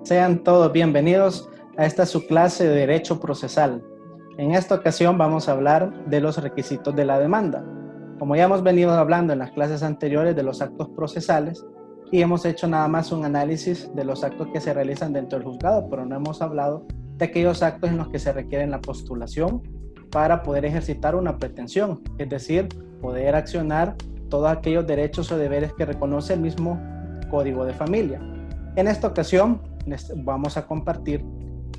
Sean todos bienvenidos a esta su clase de Derecho Procesal. En esta ocasión vamos a hablar de los requisitos de la demanda. Como ya hemos venido hablando en las clases anteriores de los actos procesales y hemos hecho nada más un análisis de los actos que se realizan dentro del juzgado, pero no hemos hablado de aquellos actos en los que se requiere la postulación para poder ejercitar una pretensión, es decir, poder accionar todos aquellos derechos o deberes que reconoce el mismo Código de Familia. En esta ocasión les vamos a compartir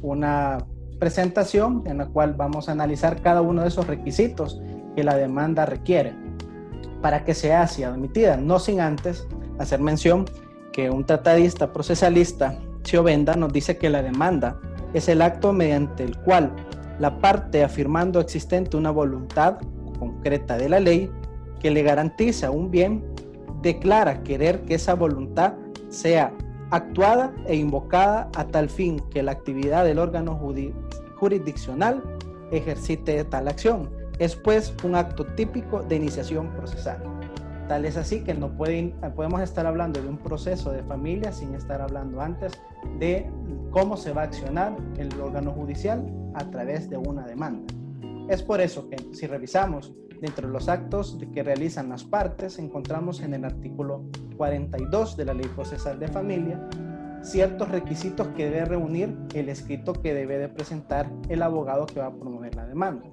una presentación en la cual vamos a analizar cada uno de esos requisitos que la demanda requiere para que sea así admitida, no sin antes hacer mención que un tratadista procesalista, Ciovenda, nos dice que la demanda es el acto mediante el cual la parte afirmando existente una voluntad concreta de la ley que le garantiza un bien, declara querer que esa voluntad sea actuada e invocada a tal fin que la actividad del órgano jurisdiccional ejercite tal acción. Es pues un acto típico de iniciación procesal. Tal es así que no podemos estar hablando de un proceso de familia sin estar hablando antes de cómo se va a accionar el órgano judicial a través de una demanda. Es por eso que si revisamos dentro de los actos que realizan las partes, encontramos en el artículo 42 de la Ley Procesal de Familia ciertos requisitos que debe reunir el escrito que debe de presentar el abogado que va a promover la demanda.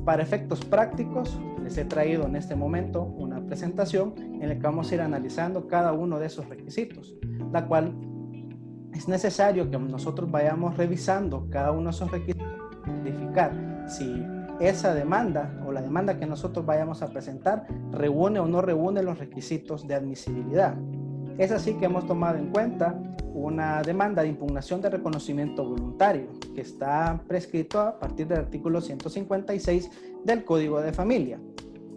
Para efectos prácticos, les he traído en este momento una presentación en la que vamos a ir analizando cada uno de esos requisitos, la cual es necesario que nosotros vayamos revisando cada uno de esos requisitos, verificar si esa demanda o la demanda que nosotros vayamos a presentar reúne o no reúne los requisitos de admisibilidad. Es así que hemos tomado en cuenta una demanda de impugnación de reconocimiento voluntario que está prescrito a partir del artículo 156 del Código de Familia.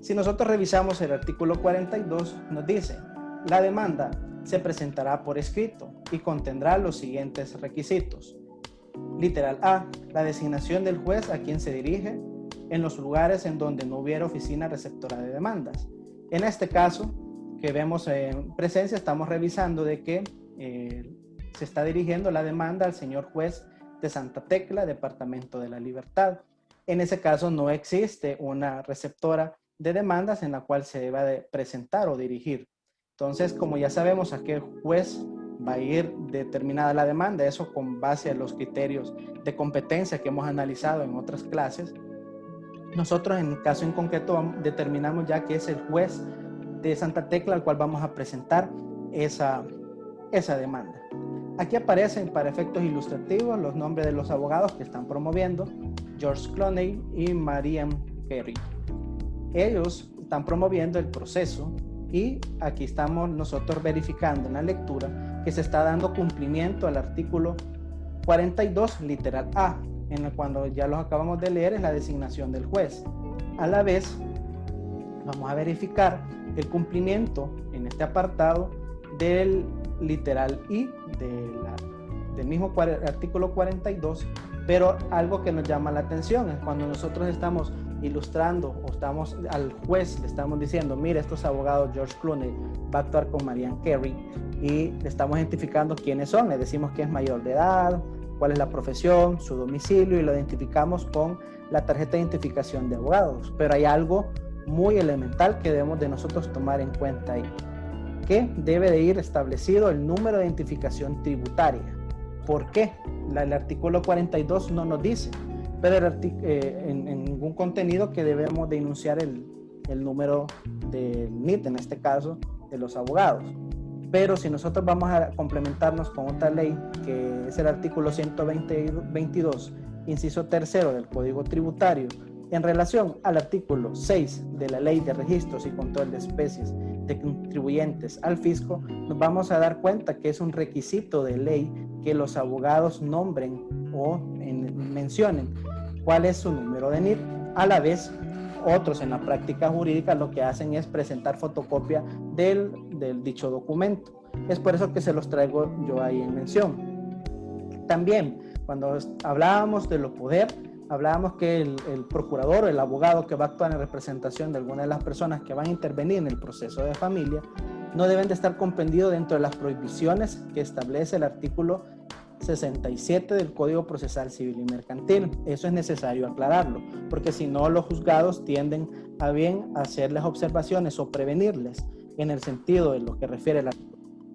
Si nosotros revisamos el artículo 42, nos dice: la demanda se presentará por escrito y contendrá los siguientes requisitos. Literal A, la designación del juez a quien se dirige en los lugares en donde no hubiera oficina receptora de demandas. En este caso, que vemos en presencia, estamos revisando de que se está dirigiendo la demanda al señor juez de Santa Tecla, Departamento de la Libertad. En ese caso no existe una receptora de demandas en la cual se deba de presentar o dirigir. Entonces, como ya sabemos a qué juez va a ir determinada la demanda, eso con base a los criterios de competencia que hemos analizado en otras clases, nosotros en el caso en concreto determinamos ya que es el juez de Santa Tecla al cual vamos a presentar esa demanda. Aquí aparecen para efectos ilustrativos los nombres de los abogados que están promoviendo: George Clooney y Marian Carey. Ellos están promoviendo el proceso y aquí estamos nosotros verificando en la lectura que se está dando cumplimiento al artículo 42, literal A, en el cuando ya los acabamos de leer, es la designación del juez. A la vez, vamos a verificar el cumplimiento en este apartado del literal I del mismo artículo 42, pero algo que nos llama la atención es cuando nosotros estamos ilustrando o estamos al juez, le estamos diciendo: mire, estos abogados, George Clooney va a actuar con Marian Carey, y le estamos identificando quiénes son, le decimos que es mayor de edad, cuál es la profesión, su domicilio, y lo identificamos con la tarjeta de identificación de abogados. Pero hay algo muy elemental que debemos de nosotros tomar en cuenta ahí, que debe de ir establecido el número de identificación tributaria. ¿Por qué? El artículo 42 no nos dice, pero en ningún contenido que debemos de enunciar el número del NIT, en este caso, de los abogados. Pero si nosotros vamos a complementarnos con otra ley, que es el artículo 122, inciso tercero del Código Tributario, en relación al artículo 6 de la Ley de Registros y Control de Especies de Contribuyentes al Fisco, nos vamos a dar cuenta que es un requisito de ley que los abogados nombren o mencionen cuál es su número de NIT. A la vez, otros en la práctica jurídica lo que hacen es presentar fotocopia del dicho documento. Es por eso que se los traigo yo ahí en mención. También, cuando hablábamos de los poderes, hablábamos que el procurador o el abogado que va a actuar en representación de alguna de las personas que van a intervenir en el proceso de familia no deben de estar comprendidos dentro de las prohibiciones que establece el artículo 67 del Código Procesal Civil y Mercantil. Eso es necesario aclararlo, porque si no, los juzgados tienden a bien hacerles observaciones o prevenirles en el sentido de lo que refiere a la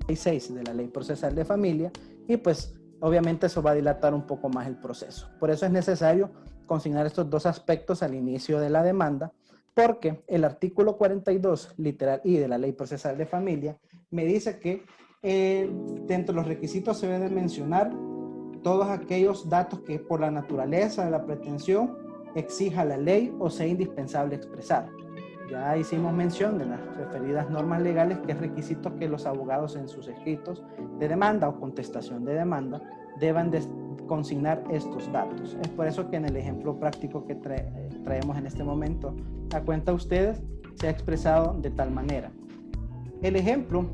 36 de la Ley Procesal de Familia, y pues obviamente eso va a dilatar un poco más el proceso. Por eso es necesario consignar estos dos aspectos al inicio de la demanda, porque el artículo 42, literal I de la Ley Procesal de Familia, me dice que dentro de los requisitos se debe mencionar todos aquellos datos que por la naturaleza de la pretensión exija la ley o sea indispensable expresar. Ya hicimos mención de las referidas normas legales, que es requisito que los abogados en sus escritos de demanda o contestación de demanda deban de consignar estos datos. Es por eso que en el ejemplo práctico que traemos en este momento a cuenta de ustedes se ha expresado de tal manera. El ejemplo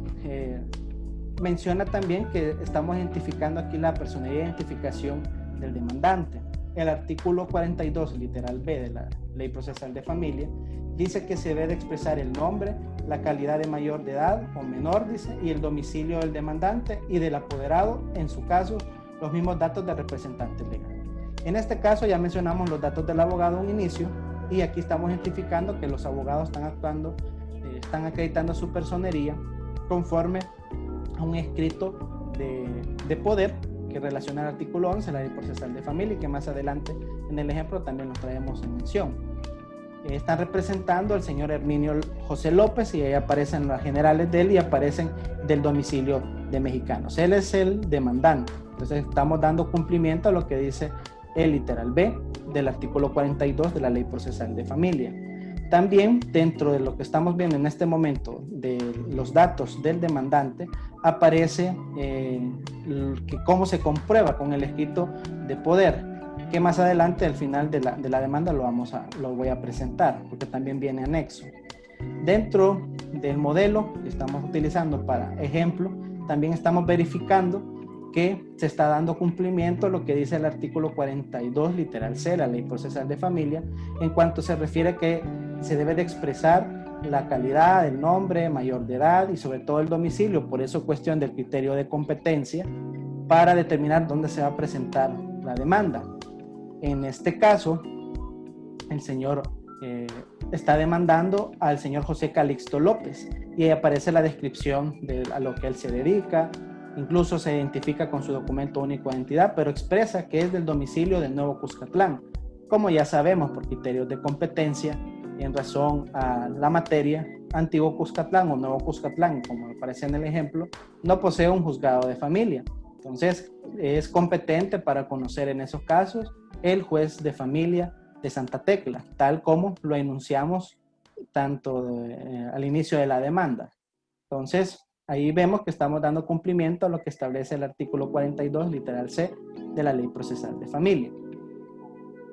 menciona también que estamos identificando aquí la personalidad de identificación del demandante. El artículo 42, literal B de la Ley Procesal de Familia, dice que se debe expresar el nombre, la calidad de mayor de edad o menor, dice, y el domicilio del demandante y del apoderado, en su caso, los mismos datos del representante legal. En este caso ya mencionamos los datos del abogado a un inicio, y aquí estamos identificando que los abogados están actuando, están acreditando su personería conforme a un escrito de poder que relaciona el artículo 11 de la Ley Procesal de Familia, y que más adelante en el ejemplo también lo traemos en mención. Están representando al señor Herminio José López, y ahí aparecen las generales de él y aparecen del domicilio de Mexicanos. Él es el demandante. Entonces estamos dando cumplimiento a lo que dice el literal B del artículo 42 de la Ley Procesal de Familia. También dentro de lo que estamos viendo en este momento de los datos del demandante aparece cómo se comprueba con el escrito de poder, que más adelante al final de la demanda lo voy a presentar, porque también viene anexo. Dentro del modelo que estamos utilizando para ejemplo, también estamos verificando que se está dando cumplimiento a lo que dice el artículo 42, literal C, la Ley Procesal de Familia, en cuanto se refiere que se debe de expresar la calidad, el nombre, mayor de edad y sobre todo el domicilio. Por eso cuestión del criterio de competencia para determinar dónde se va a presentar la demanda. En este caso, el señor está demandando al señor José Calixto López, y ahí aparece la descripción a lo que él se dedica. Incluso se identifica con su documento único de identidad, pero expresa que es del domicilio de Nuevo Cuscatlán. Como ya sabemos, por criterios de competencia, en razón a la materia, Antiguo Cuscatlán o Nuevo Cuscatlán, como aparece en el ejemplo, no posee un juzgado de familia. Entonces, es competente para conocer en esos casos el juez de familia de Santa Tecla, tal como lo enunciamos tanto al inicio de la demanda. Entonces, ahí vemos que estamos dando cumplimiento a lo que establece el artículo 42, literal C, de la Ley Procesal de Familia.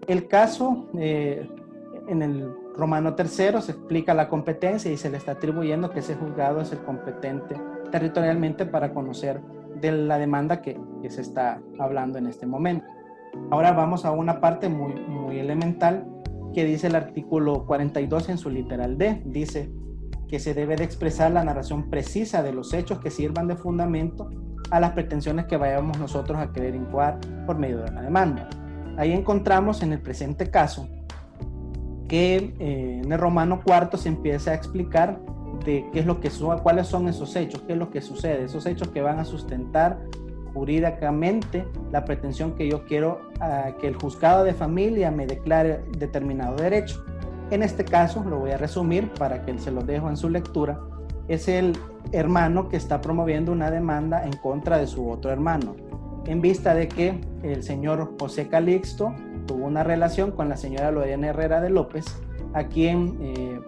El caso, en el Romano III se explica la competencia y se le está atribuyendo que ese juzgado es el competente territorialmente para conocer de la demanda que se está hablando en este momento. Ahora vamos a una parte muy elemental que dice el artículo 42 en su literal D. Dice que se debe de expresar la narración precisa de los hechos que sirvan de fundamento a las pretensiones que vayamos nosotros a querer incoar por medio de la demanda. Ahí encontramos en el presente caso que en el Romano IV se empieza a explicar de qué es lo que cuáles son esos hechos, qué es lo que sucede, esos hechos que van a sustentar jurídicamente la pretensión que yo quiero que el juzgado de familia me declare determinado derecho. En este caso, lo voy a resumir para que se lo dejo en su lectura, es el hermano que está promoviendo una demanda en contra de su otro hermano, en vista de que el señor José Calixto tuvo una relación con la señora Lorena Herrera de López, a quien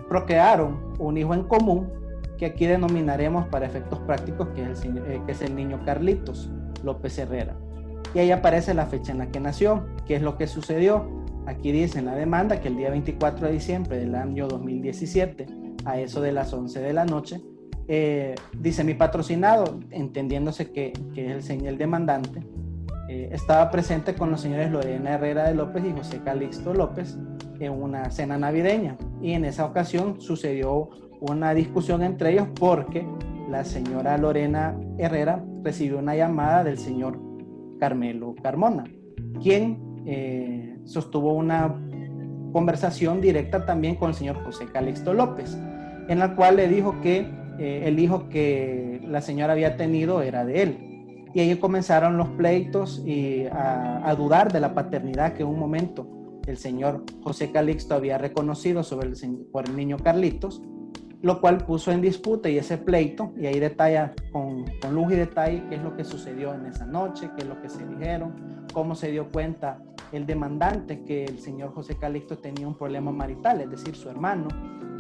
procrearon un hijo en común, que aquí denominaremos para efectos prácticos que es el niño Carlitos López Herrera. Y ahí aparece la fecha en la que nació. ¿Qué es lo que sucedió? Aquí dice en la demanda que el día 24 de diciembre del año 2017, a eso de las 11 de la noche, dice mi patrocinado, entendiéndose que es el demandante, estaba presente con los señores Lorena Herrera de López y José Calixto López en una cena navideña, y en esa ocasión sucedió una discusión entre ellos porque la señora Lorena Herrera recibió una llamada del señor Carmelo Carmona, quien sostuvo una conversación directa también con el señor José Calixto López, en la cual le dijo que el hijo que la señora había tenido era de él. Y ahí comenzaron los pleitos y a dudar de la paternidad que en un momento el señor José Calixto había reconocido por el niño Carlitos, lo cual puso en disputa y ese pleito, y ahí detalla con lujo y detalle qué es lo que sucedió en esa noche, qué es lo que se dijeron, cómo se dio cuenta el demandante que el señor José Calixto tenía un problema marital, es decir, su hermano,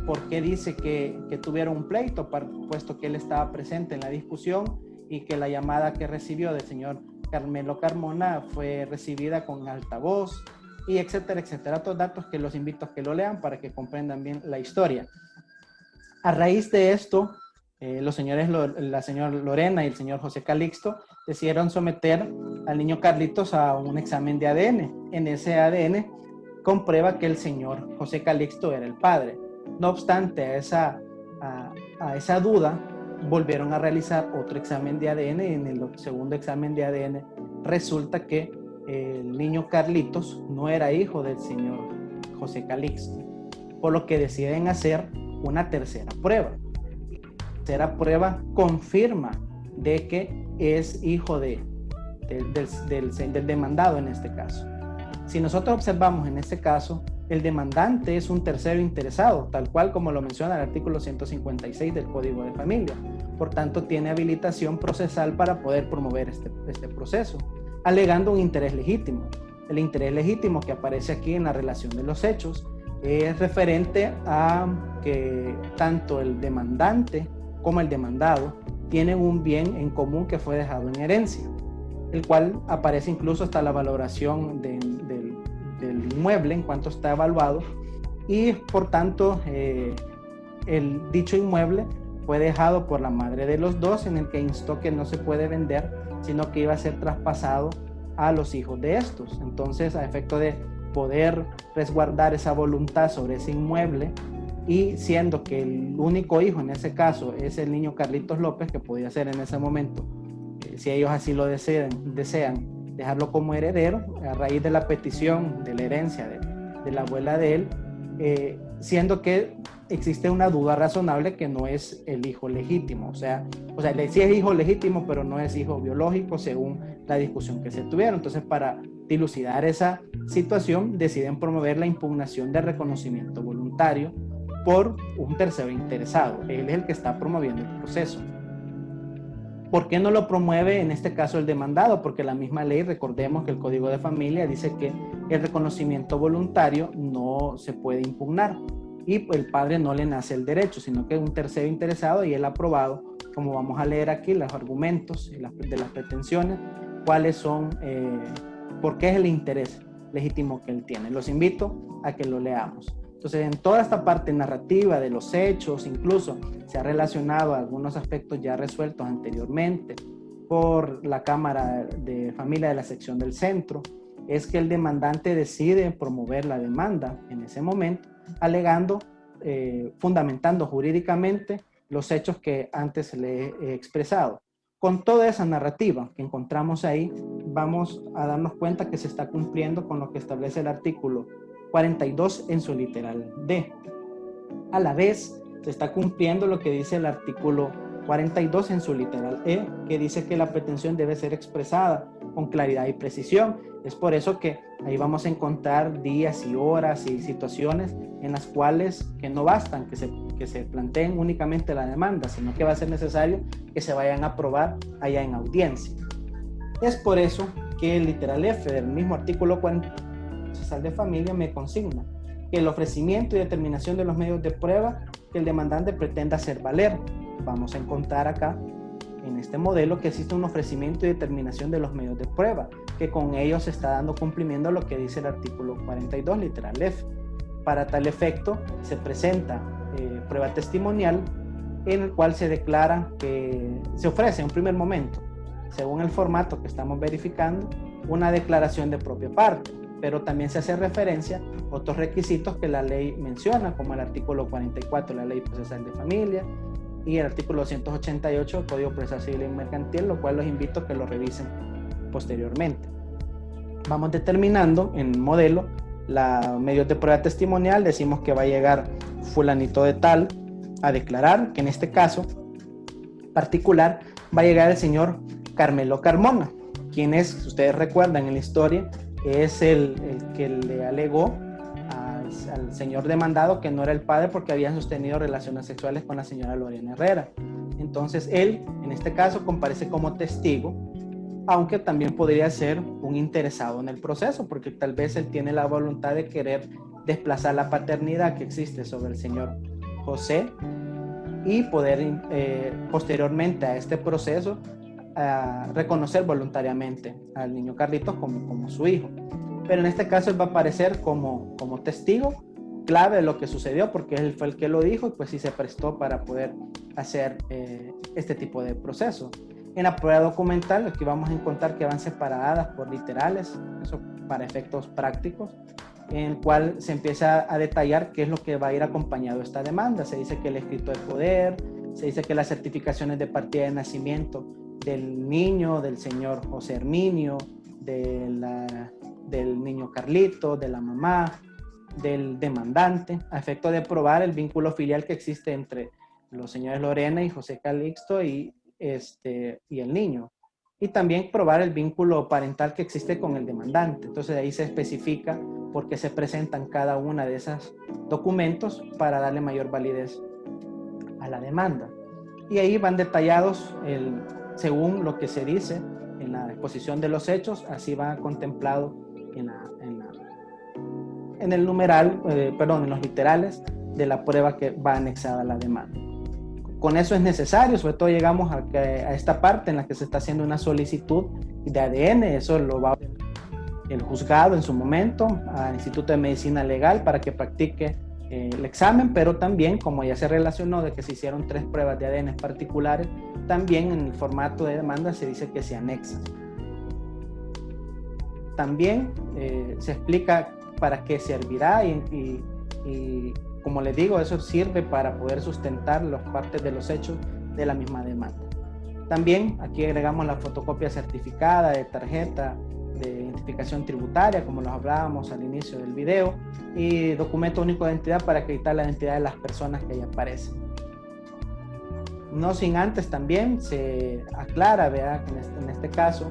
por qué dice que tuvieron un pleito, puesto que él estaba presente en la discusión y que la llamada que recibió del señor Carmelo Carmona fue recibida con altavoz, y etcétera, etcétera. Otros datos que los invito a que lo lean para que comprendan bien la historia. A raíz de esto, la señora Lorena y el señor José Calixto decidieron someter al niño Carlitos a un examen de ADN. En ese ADN comprueba que el señor José Calixto era el padre. No obstante, a esa duda, volvieron a realizar otro examen de ADN, y en el segundo examen de ADN resulta que el niño Carlitos no era hijo del señor José Calixto, por lo que deciden hacer una tercera prueba. La tercera prueba confirma de que es hijo del demandado en este caso. Si nosotros observamos en este caso, el demandante es un tercero interesado, tal cual como lo menciona el artículo 156 del Código de Familia. Por tanto, tiene habilitación procesal para poder promover este proceso, alegando un interés legítimo. El interés legítimo que aparece aquí en la relación de los hechos es referente a que tanto el demandante como el demandado tienen un bien en común que fue dejado en herencia, el cual aparece incluso hasta la valoración del inmueble en cuanto está evaluado, y por tanto el dicho inmueble fue dejado por la madre de los dos, en el que instó que no se puede vender, sino que iba a ser traspasado a los hijos de estos. Entonces, a efecto de poder resguardar esa voluntad sobre ese inmueble, y siendo que el único hijo en ese caso es el niño Carlitos López, que podía ser en ese momento, si ellos así lo desean, dejarlo como heredero, a raíz de la petición de la herencia de la abuela de él, siendo que existe una duda razonable que no es el hijo legítimo, o sea, sí es hijo legítimo, pero no es hijo biológico según la discusión que se tuvieron. Entonces, para dilucidar esa situación, deciden promover la impugnación del reconocimiento voluntario por un tercero interesado. Él es el que está promoviendo el proceso. ¿Por qué no lo promueve en este caso el demandado? Porque la misma ley, recordemos que el Código de Familia dice que el reconocimiento voluntario no se puede impugnar, y el padre no le nace el derecho, sino que es un tercero interesado, y él ha aprobado, como vamos a leer aquí, los argumentos de las pretensiones, cuáles son, por qué es el interés legítimo que él tiene. Los invito a que lo leamos. Entonces, en toda esta parte narrativa de los hechos, incluso se ha relacionado a algunos aspectos ya resueltos anteriormente por la Cámara de Familia de la sección del centro, es que el demandante decide promover la demanda en ese momento, alegando, fundamentando jurídicamente los hechos que antes le he expresado. Con toda esa narrativa que encontramos ahí, vamos a darnos cuenta que se está cumpliendo con lo que establece el artículo 42 en su literal D. A la vez, se está cumpliendo lo que dice el artículo 42 en su literal E, que dice que la pretensión debe ser expresada con claridad y precisión. Es por eso que ahí vamos a encontrar días y horas y situaciones en las cuales que no bastan que se planteen únicamente la demanda, sino que va a ser necesario que se vayan a probar allá en audiencia. Es por eso que el literal F del mismo artículo 40 procesal de familia me consigna que el ofrecimiento y determinación de los medios de prueba que el demandante pretenda hacer valer. Vamos a encontrar acá en este modelo que existe un ofrecimiento y determinación de los medios de prueba, que con ellos se está dando cumplimiento a lo que dice el artículo 42 literal F. Para tal efecto se presenta prueba testimonial, en el cual se declara que se ofrece en un primer momento, según el formato que estamos verificando, una declaración de propia parte, pero también se hace referencia a otros requisitos que la ley menciona, como el artículo 44 de la Ley Procesal de Familia y el artículo 288 del Código Procesal Civil y Mercantil, lo cual los invito a que lo revisen posteriormente. Vamos determinando en modelo la medios de prueba testimonial, decimos que va a llegar fulanito de tal a declarar, que en este caso particular va a llegar el señor Carmelo Carmona, quien es, si ustedes recuerdan en la historia, es el que le alegó al señor demandado que no era el padre porque habían sostenido relaciones sexuales con la señora Lorena Herrera. Entonces él, en este caso, comparece como testigo, aunque también podría ser un interesado en el proceso, porque tal vez él tiene la voluntad de querer desplazar la paternidad que existe sobre el señor José y poder posteriormente a este proceso reconocer voluntariamente al niño Carlitos como su hijo. Pero en este caso él va a aparecer como testigo clave de lo que sucedió, porque él fue el que lo dijo y pues sí se prestó para poder hacer este tipo de proceso. En la prueba documental aquí vamos a encontrar que van separadas por literales, eso para efectos prácticos, en el cual se empieza a detallar qué es lo que va a ir acompañado de esta demanda. Se dice que el escrito de poder, se dice que las certificaciones de partida de nacimiento del niño, del señor José Herminio, del niño Carlito, de la mamá, del demandante, a efecto de probar el vínculo filial que existe entre los señores Lorena y José Calixto y el niño. Y también probar el vínculo parental que existe con el demandante. Entonces ahí se especifica por qué se presentan cada una de esos documentos para darle mayor validez a la demanda. Y ahí van detallados según lo que se dice en la exposición de los hechos, así va contemplado en el numeral, en los literales de la prueba que va anexada a la demanda. Con eso es necesario, sobre todo llegamos a esta parte en la que se está haciendo una solicitud de ADN, eso lo va a hacer el juzgado en su momento al Instituto de Medicina Legal para que practique el examen, pero también, como ya se relacionó de que se hicieron 3 pruebas de ADN particulares, también en el formato de demanda se dice que se anexa. También se explica para qué servirá y como les digo, eso sirve para poder sustentar las partes de los hechos de la misma demanda. También aquí agregamos la fotocopia certificada de tarjeta de identificación tributaria, como los hablábamos al inicio del video, y documento único de identidad para acreditar la identidad de las personas que ahí aparecen. No sin antes también se aclara, ¿verdad?, en este caso,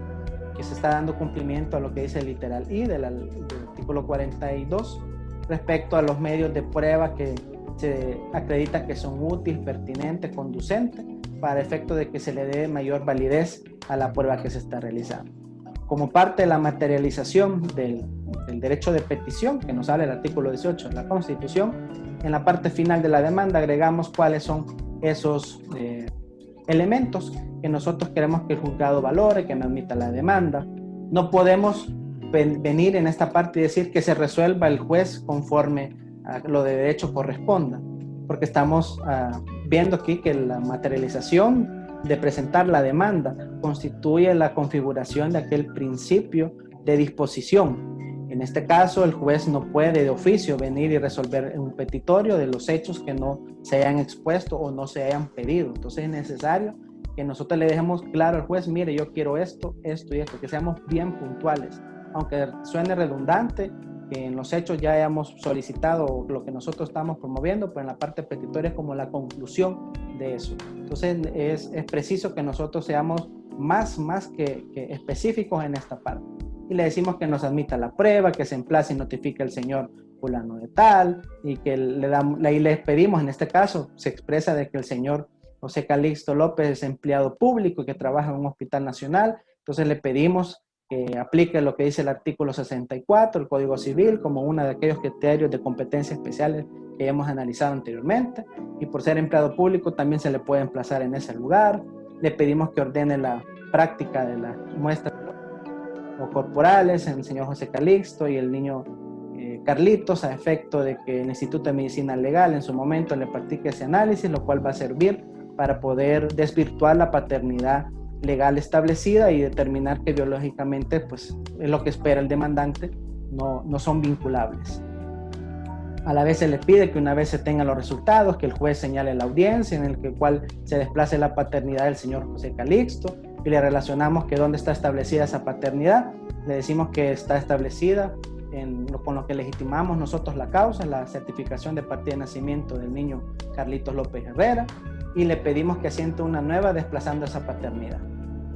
que se está dando cumplimiento a lo que dice el literal I del artículo 42 respecto a los medios de prueba que se acredita que son útiles, pertinentes, conducentes para efecto de que se le dé mayor validez a la prueba que se está realizando. Como parte de la materialización del derecho de petición que nos habla el artículo 18 de la Constitución, en la parte final de la demanda agregamos cuáles son esos elementos que nosotros queremos que el juzgado valore, que me admita la demanda. No podemos venir en esta parte y decir que se resuelva el juez conforme a lo de derecho corresponda, porque estamos viendo aquí que la materialización de presentar la demanda constituye la configuración de aquel principio de disposición. En este caso, el juez no puede de oficio venir y resolver un petitorio de los hechos que no se hayan expuesto o no se hayan pedido. Entonces es necesario que nosotros le dejemos claro al juez, mire, yo quiero esto, esto y esto, que seamos bien puntuales. Aunque suene redundante, que en los hechos ya hayamos solicitado lo que nosotros estamos promoviendo, pero en la parte petitoria es como la conclusión de eso. Entonces es preciso que nosotros seamos más que específicos en esta parte. Y le decimos que nos admita la prueba, que se emplace y notifique al señor fulano de tal, y que ahí les pedimos, en este caso, se expresa de que el señor José Calixto López es empleado público y que trabaja en un hospital nacional, entonces le pedimos que aplique lo que dice el artículo 64 del Código Civil como uno de aquellos criterios de competencia especiales que hemos analizado anteriormente, y por ser empleado público también se le puede emplazar en ese lugar. Le pedimos que ordene la práctica de las muestras o corporales en el señor José Calixto y el niño Carlitos, a efecto de que el Instituto de Medicina Legal en su momento le practique ese análisis, lo cual va a servir para poder desvirtuar la paternidad legal establecida y determinar que biológicamente pues es lo que espera el demandante, no son vinculables. A la vez se le pide que una vez se tengan los resultados, que el juez señale la audiencia en el cual se desplace la paternidad del señor José Calixto, y le relacionamos que dónde está establecida esa paternidad. Le decimos que está establecida con lo que legitimamos nosotros la causa, la certificación de partida de nacimiento del niño Carlitos López Herrera, y le pedimos que asiente una nueva desplazando esa paternidad.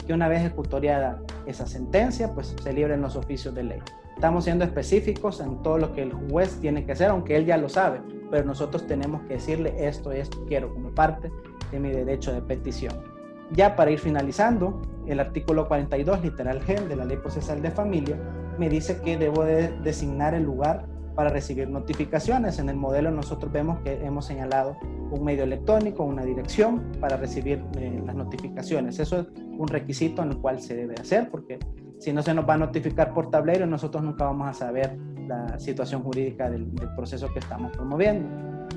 Que una vez ejecutoriada esa sentencia, pues se libren los oficios de ley. Estamos siendo específicos en todo lo que el juez tiene que hacer, aunque él ya lo sabe, pero nosotros tenemos que decirle esto quiero como parte de mi derecho de petición. Ya para ir finalizando, el artículo 42, literal G de la Ley Procesal de Familia, me dice que debo de designar el lugar para recibir notificaciones. En el modelo nosotros vemos que hemos señalado un medio electrónico, una dirección para recibir las notificaciones. Eso es un requisito en el cual se debe hacer, porque si no se nos va a notificar por tablero, nosotros nunca vamos a saber la situación jurídica del proceso que estamos promoviendo.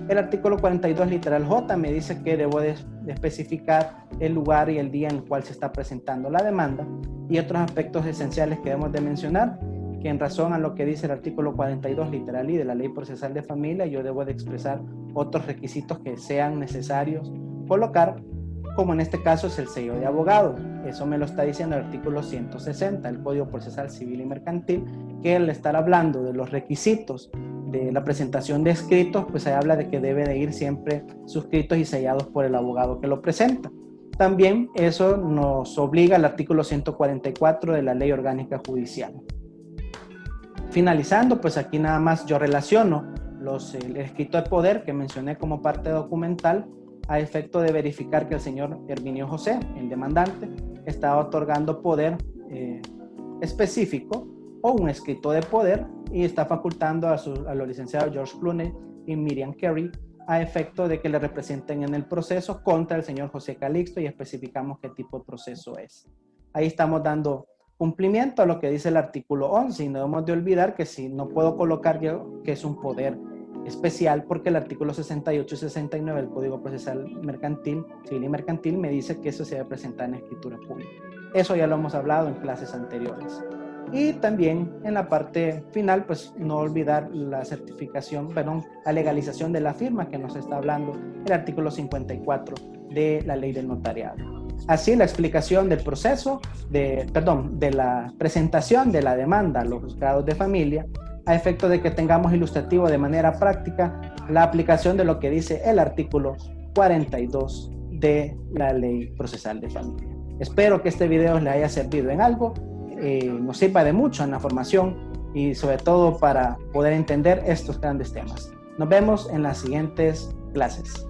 El artículo 42, literal J, me dice que debo de especificar el lugar y el día en el cual se está presentando la demanda, y otros aspectos esenciales que debemos de mencionar, que en razón a lo que dice el artículo 42, literal I de la Ley Procesal de Familia, yo debo de expresar otros requisitos que sean necesarios colocar, como en este caso es el sello de abogado. Eso me lo está diciendo el artículo 160 del Código Procesal Civil y Mercantil, que al estar hablando de los requisitos de la presentación de escritos, pues se habla de que debe de ir siempre suscritos y sellados por el abogado que lo presenta. También eso nos obliga al artículo 144 de la Ley Orgánica Judicial. Finalizando, pues aquí nada más yo relaciono el escrito de poder que mencioné como parte documental a efecto de verificar que el señor Herminio José, el demandante, estaba otorgando poder específico o un escrito de poder y está facultando a los licenciados George Clooney y Miriam Carey a efecto de que le representen en el proceso contra el señor José Calixto, y especificamos qué tipo de proceso es. Ahí estamos dando cumplimiento a lo que dice el artículo 11, y no debemos de olvidar que si no puedo colocar yo que es un poder especial, porque el artículo 68 y 69 del Código Procesal Mercantil, Civil y Mercantil me dice que eso se debe presentar en escritura pública. Eso ya lo hemos hablado en clases anteriores. Y también en la parte final, pues no olvidar la certificación, la legalización de la firma que nos está hablando el artículo 54 de la Ley del Notariado. Así, la explicación del proceso, de la presentación de la demanda a los juzgados de familia, a efecto de que tengamos ilustrativo de manera práctica la aplicación de lo que dice el artículo 42 de la Ley Procesal de Familia. Espero que este video les haya servido en algo, nos sirva de mucho en la formación y sobre todo para poder entender estos grandes temas. Nos vemos en las siguientes clases.